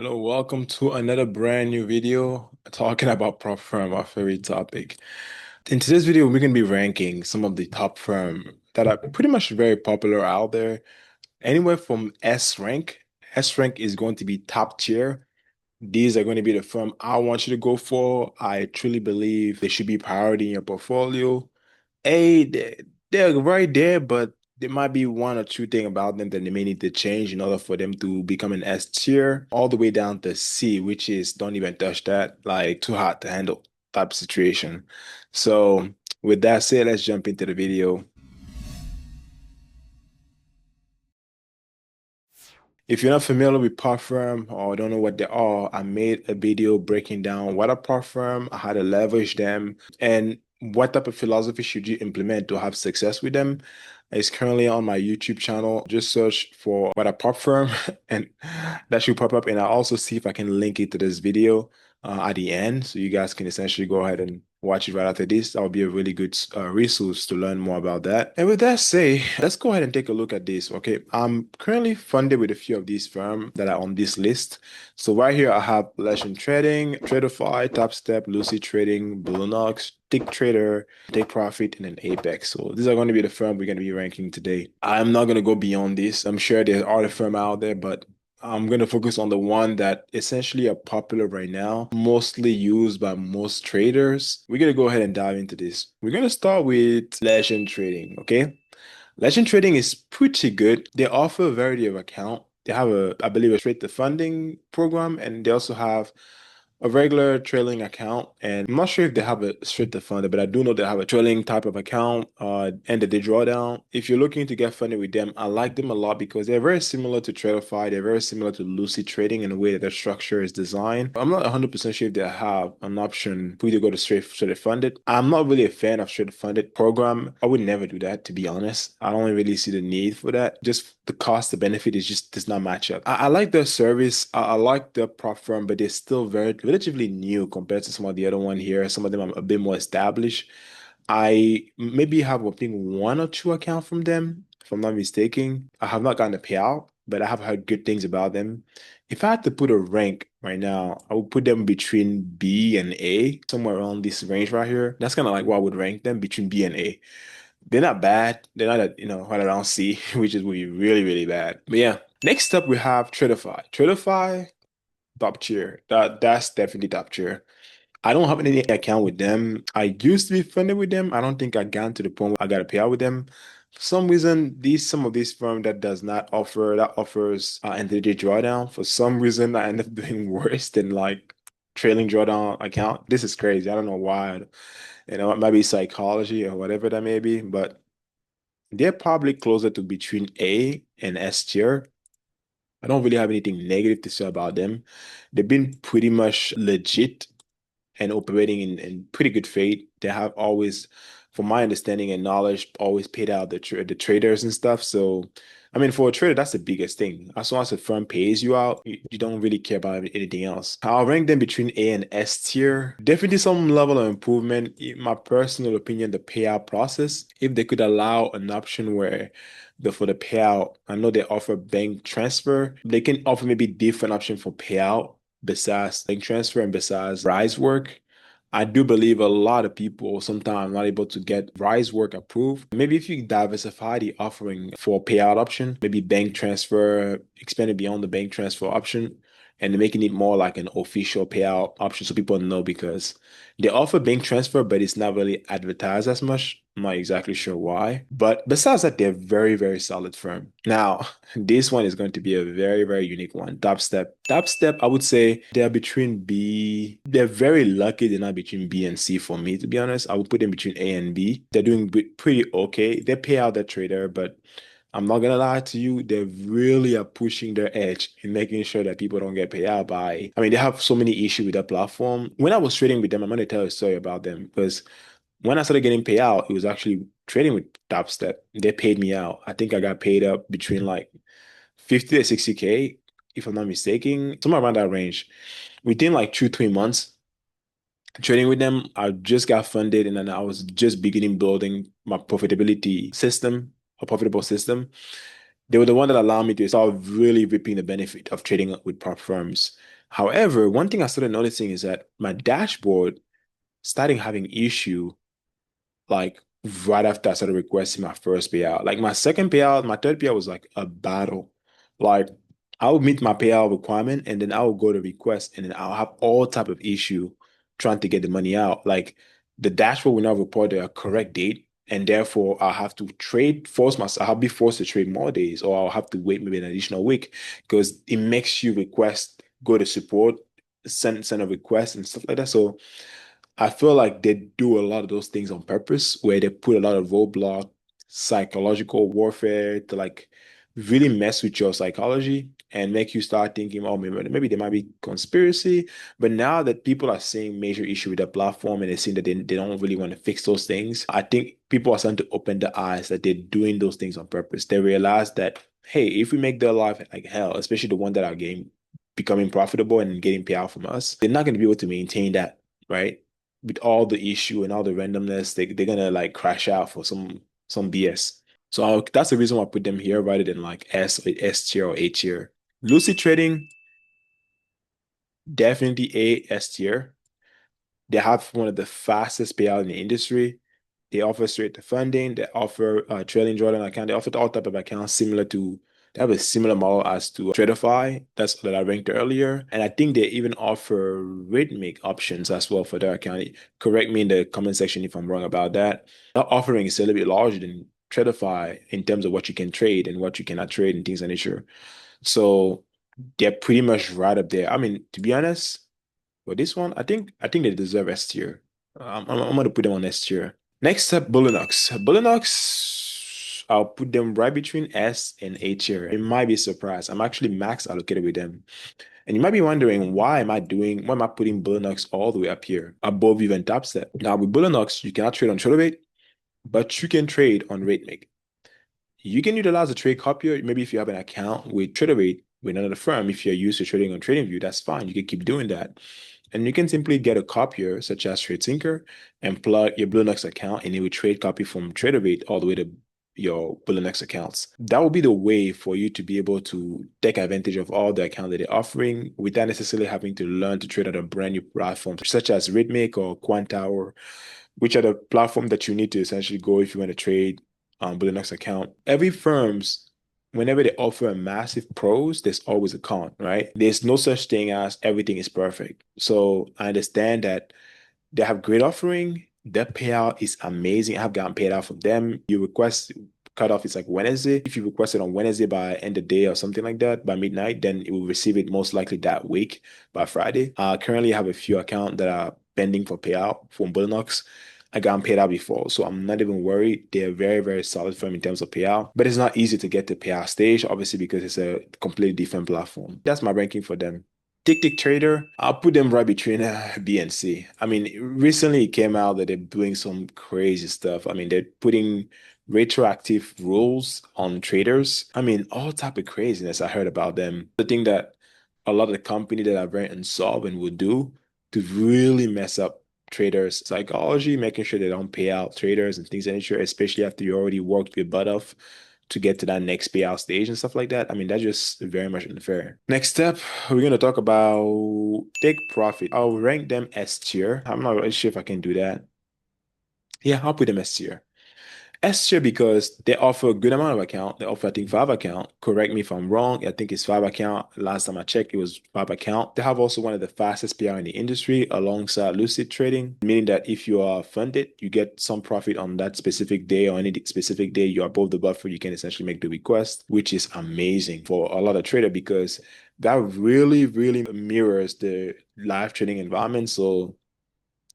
Hello, welcome to another brand new video talking about prop firm, our favorite topic. In today's video, we're going to be ranking some of the top firm that are pretty much very popular out there. Anywhere from S rank. S rank is going to be top tier. These are going to be the firm I want you to go for. I truly believe they should be priority in your portfolio. They're right there, but there might be one or two things about them that they may need to change in order for them to become an S tier, all the way down to C, which is don't even touch that, like too hot to handle type of situation. So with that said, let's jump into the video. If you're not familiar with prop firm or don't know what they are, I made a video breaking down what a prop firm, how to leverage them, and what type of philosophy should you implement to have success with them. It's currently on my YouTube channel. Just search for what a prop firm and that should pop up. And I'll also see if I can link it to this video at the end. So you guys can essentially go ahead and watch it right after this. That will be a really good resource to learn more about that. And with that say, let's go ahead and take a look at this. Okay, I'm currently funded with a few of these firms that are on this list. So right here, I have Legend Trading, Traderify, TopStep, Lucy Trading, Bluenox, Tick Trader, Take Profit, and then Apex. So these are going to be the firm we're going to be ranking today. I'm not going to go beyond this. I'm sure there are other firms out there, but I'm going to focus on the one that essentially are popular right now, mostly used by most traders. We're going to go ahead and dive into this. We're going to start with Legend Trading, okay? Legend Trading is pretty good. They offer a variety of account. They have I believe, a straight to funding program, and they also have a regular trailing account. And I'm not sure if they have a straight to funded, but I do know they have a trailing type of account and that they draw down. If you're looking to get funded with them, I like them a lot because they're very similar to Traderify. They're very similar to Lucid Trading in the way that their structure is designed. I'm not 100% sure if they have an option for you to go to straight funded. I'm not really a fan of straight funded program. I would never do that, to be honest. I don't really see the need for that. Just the cost, the benefit is just does not match up. I like their service. I like their prop firm, but they're still very relatively new compared to some of the other one here. Some of them are a bit more established. I maybe have, I think, one or two account from them, if I'm not mistaken. I have not gotten a payout, but I have heard good things about them. If I had to put a rank right now, I would put them between B and A, somewhere around this range right here. That's kind of like what I would rank them between B and A. They're not bad. They're not, right around C, which is would be really, really bad. But yeah, next up we have Tradify. Tradify, top tier. That's definitely top tier. I don't have any account with them. I used to be funded with them. I don't think I got to the point where I got to pay out with them. For some reason, some of these firms that offers entity drawdown. For some reason, I end up doing worse than like trailing drawdown account. This is crazy. I don't know why. It might be psychology or whatever that may be, but they're probably closer to between A and S tier. I don't really have anything negative to say about them. They've been pretty much legit and operating in pretty good faith. They have always, from my understanding and knowledge, always paid out the traders and stuff. So, I mean, for a trader, that's the biggest thing. As long as the firm pays you out, you don't really care about anything else. I'll rank them between A and S tier. Definitely some level of improvement. In my personal opinion, the payout process, if they could allow an option where for the payout, I know they offer bank transfer. They can offer maybe different option for payout besides bank transfer and besides rise work. I do believe a lot of people sometimes are not able to get rise work approved. Maybe if you diversify the offering for payout option, maybe bank transfer, expand it beyond the bank transfer option, and making it more like an official payout option so people know because they offer bank transfer, but it's not really advertised as much. I'm not exactly sure why. But besides that, they're very, very solid firm. Now, this one is going to be a very, very unique one. Top Step. Top Step, I would say they're between B. They're very lucky they're not between B and C for me, to be honest. I would put them between A and B. They're doing pretty okay. They pay out their trader, but I'm not gonna lie to you, they really are pushing their edge in making sure that people don't get paid out by. I mean, they have so many issues with that platform. When I was trading with them, I'm gonna tell a story about them because when I started getting paid out, it was actually trading with TopStep. They paid me out. I think I got paid up between like 50 to 60K, if I'm not mistaken, somewhere around that range. Within like 2, 3 months trading with them, I just got funded and then I was just beginning building my profitability system, a profitable system. They were the one that allowed me to start really reaping the benefit of trading with prop firms. However, one thing I started noticing is that my dashboard started having issue like right after I started requesting my first payout. Like my second payout, my third payout was like a battle. Like I would meet my payout requirement and then I would go to request and then I'll have all type of issue trying to get the money out. Like the dashboard will not report the correct date and therefore I'll have to force myself, I'll be forced to trade more days or I'll have to wait maybe an additional week because it makes you request, go to support, send a request and stuff like that. So I feel like they do a lot of those things on purpose, where they put a lot of roadblock, psychological warfare to like really mess with your psychology and make you start thinking, oh, maybe there might be conspiracy. But now that people are seeing major issue with the platform and they're seeing that they don't really want to fix those things, I think people are starting to open their eyes that they're doing those things on purpose. They realize that, hey, if we make their life like hell, especially the one that are getting becoming profitable and getting payout from us, they're not going to be able to maintain that, right? With all the issue and all the randomness, they're gonna like crash out for some BS. So that's the reason why I put them here rather than like S tier or A tier. Lucid trading, definitely A S tier. They have one of the fastest payout in the industry. They offer straight to funding. They offer trailing drawdown account. They offer all type of accounts similar to. They have a similar model as to Tradify. That's that I ranked earlier. And I think they even offer rhythmic options as well for their account. Correct me in the comment section if I'm wrong about that. Their offering is a little bit larger than Tradify in terms of what you can trade and what you cannot trade and things of that nature. So they're pretty much right up there. I mean, to be honest. But this one, I think they deserve S tier. I'm gonna put them on S tier. Next up, Bullinox. Bullinox, I'll put them right between S and A tier. You might be surprised. I'm actually max allocated with them. And you might be wondering, why am I putting Bullinox all the way up here, above even Topstep? Now, with Bullinox, you cannot trade on Trade, but you can trade on RateMate. You can utilize a trade copier. Maybe if you have an account with TraderRate with another firm, if you're used to trading on TradingView, that's fine. You can keep doing that. And you can simply get a copier such as TradeSyncer and plug your BlueNex account and it will trade copy from TraderRate all the way to your BlueNex accounts. That will be the way for you to be able to take advantage of all the account that they're offering without necessarily having to learn to trade on a brand new platform such as Rhythmic or Quantower, which are the platform that you need to essentially go if you want to trade with the next account. Every firm's whenever they offer a massive pros, there's always a con, right? There's no such thing as everything is perfect. So I understand that they have great offering. Their payout is amazing. I have gotten paid out from them. You request cutoff is like Wednesday. If you request it on Wednesday by end of day or something like that, by midnight, then it will receive it most likely that week by Friday. Currently, I have a few accounts that are pending for payout from Bullnox. I got paid out before, so I'm not even worried. They're very, very solid firm in terms of payout, but it's not easy to get to payout stage, obviously, because it's a completely different platform. That's my ranking for them. Tick Trader, I'll put them right between B and C. I mean, recently it came out that they're doing some crazy stuff. I mean, they're putting retroactive rules on traders. I mean, all type of craziness I heard about them. The thing that a lot of the company that are very insolvent would do to really mess up traders' psychology, making sure they don't pay out traders and things of that nature, especially after you already worked your butt off to get to that next payout stage and stuff like that. I mean, that's just very much unfair. Next step, we're going to talk about take profit. I'll rank them S tier. I'm not really sure if I can do that. Yeah, I'll put them S tier. S tier because they offer a good amount of account. They offer, I think, 5 account. Correct me if I'm wrong. I think it's 5 account. Last time I checked, it was 5 account. They have also one of the fastest PR in the industry alongside Lucid Trading, meaning that if you are funded, you get some profit on that specific day or any specific day you're above the buffer, you can essentially make the request, which is amazing for a lot of trader because that really, really mirrors the live trading environment. So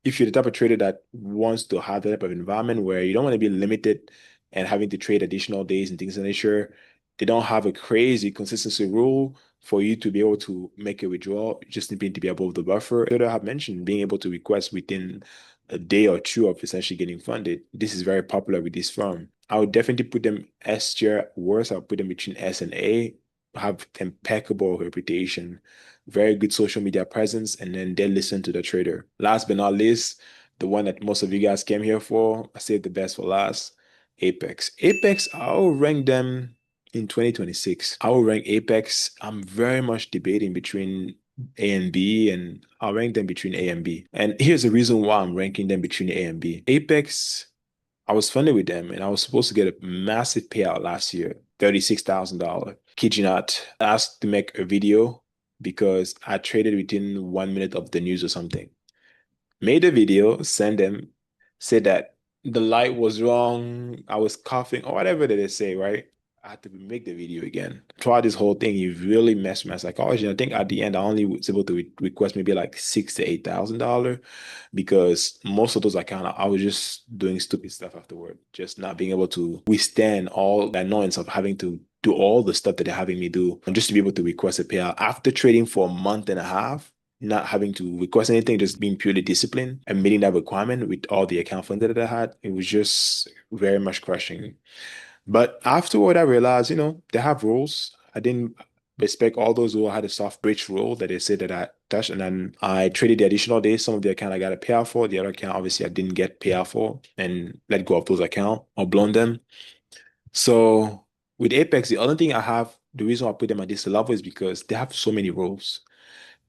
if you're the type of trader that wants to have that type of environment where you don't want to be limited and having to trade additional days and things of that nature, they don't have a crazy consistency rule for you to be able to make a withdrawal. You just need to be above the buffer. I have mentioned being able to request within a day or two of essentially getting funded. This is very popular with this firm. I would definitely put them S tier. Worse, I'll put them between S and A. Have impeccable reputation, very good social media presence, and then they listen to the trader. Last but not least, the one that most of you guys came here for, I saved the best for last, Apex. Apex, I'll rank them in 2026, I will rank Apex. I'm very much debating between A and B, and I'll rank them between A and B. And here's the reason why I'm ranking them between A and B. Apex, I was funded with them and I was supposed to get a massive payout last year, $36,000. Kid you not, asked to make a video because I traded within 1 minute of the news or something. Made a video, sent them, said that the light was wrong, I was coughing, or whatever that they say, right? I had to make the video again. Throughout this whole thing, you really messed with my psychology. I think at the end, I only was able to request maybe like $6,000 to $8,000 because most of those accounts, I was just doing stupid stuff afterward, just not being able to withstand all the annoyance of having to do all the stuff that they're having me do, and just to be able to request a payout after trading for a month and a half, not having to request anything, just being purely disciplined and meeting that requirement with all the account funds that I had. It was just very much crushing. But afterward, I realized, they have rules. I didn't respect all those rules. I had a soft bridge rule that they said that I touched, and then I traded the additional days. Some of the account I got a payout for, the other account obviously I didn't get payout for, and let go of those account or blown them. So with Apex, the only thing I have, the reason why I put them at this level is because they have so many rules.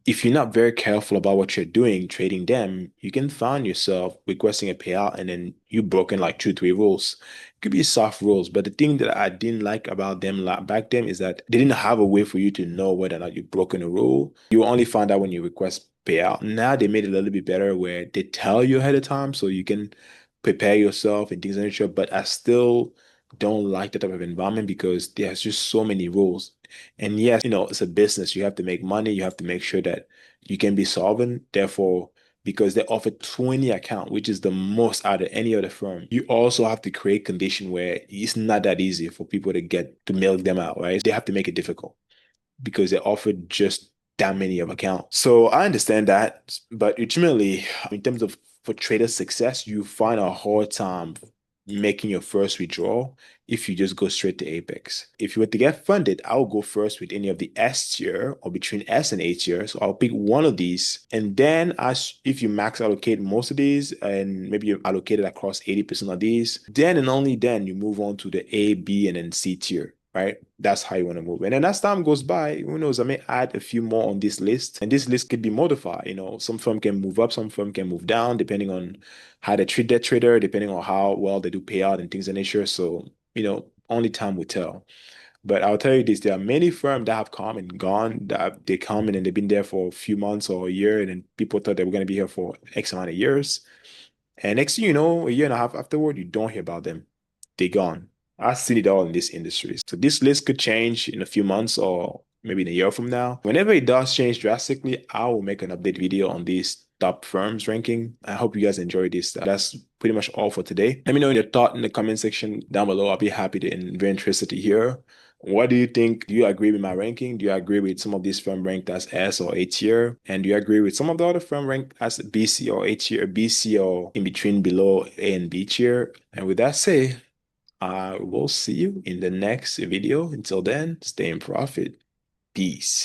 If you're not very careful about what you're doing, trading them, you can find yourself requesting a payout and then you broken like two, three rules. It could be soft rules, but the thing that I didn't like about them back then is that they didn't have a way for you to know whether or not you've broken a rule. You only find out when you request payout. Now they made it a little bit better where they tell you ahead of time so you can prepare yourself and things of that nature. But I still don't like that type of environment because there's just so many rules. And yes, it's a business. You have to make money. You have to make sure that you can be solvent. Therefore, because they offer 20 account, which is the most out of any other firm, you also have to create condition where it's not that easy for people to get to milk them out, right? They have to make it difficult because they offer just that many of accounts. So I understand that, but ultimately, in terms of for trader success, you find a hard time making your first withdrawal if you just go straight to Apex. If you were to get funded, I'll go first with any of the S tier or between S and A tier. So I'll pick one of these. And then if you max allocate most of these and maybe you allocate it across 80% of these, then and only then you move on to the A, B, and then C tier. Right? That's how you want to move. And then as time goes by, who knows, I may add a few more on this list. And this list could be modified. Some firm can move up, some firm can move down, depending on how they treat their trader, depending on how well they do payout and things of nature. So, only time will tell. But I'll tell you this, there are many firms that have come and gone, that they come in and they've been there for a few months or a year, and then people thought they were going to be here for X amount of years. And next thing you know, a year and a half afterward, you don't hear about them. They're gone. I've seen it all in this industry. So this list could change in a few months or maybe in a year from now. Whenever it does change drastically, I will make an update video on these top firms ranking. I hope you guys enjoyed this. That's pretty much all for today. Let me know your thought in the comment section down below. I'll be happy to and very interested to hear. What do you think? Do you agree with my ranking? Do you agree with some of these firms ranked as S or A tier? And do you agree with some of the other firms ranked as BC or A tier, BC or in between below A and B tier? And with that said, I will see you in the next video. Until then, stay in profit. Peace.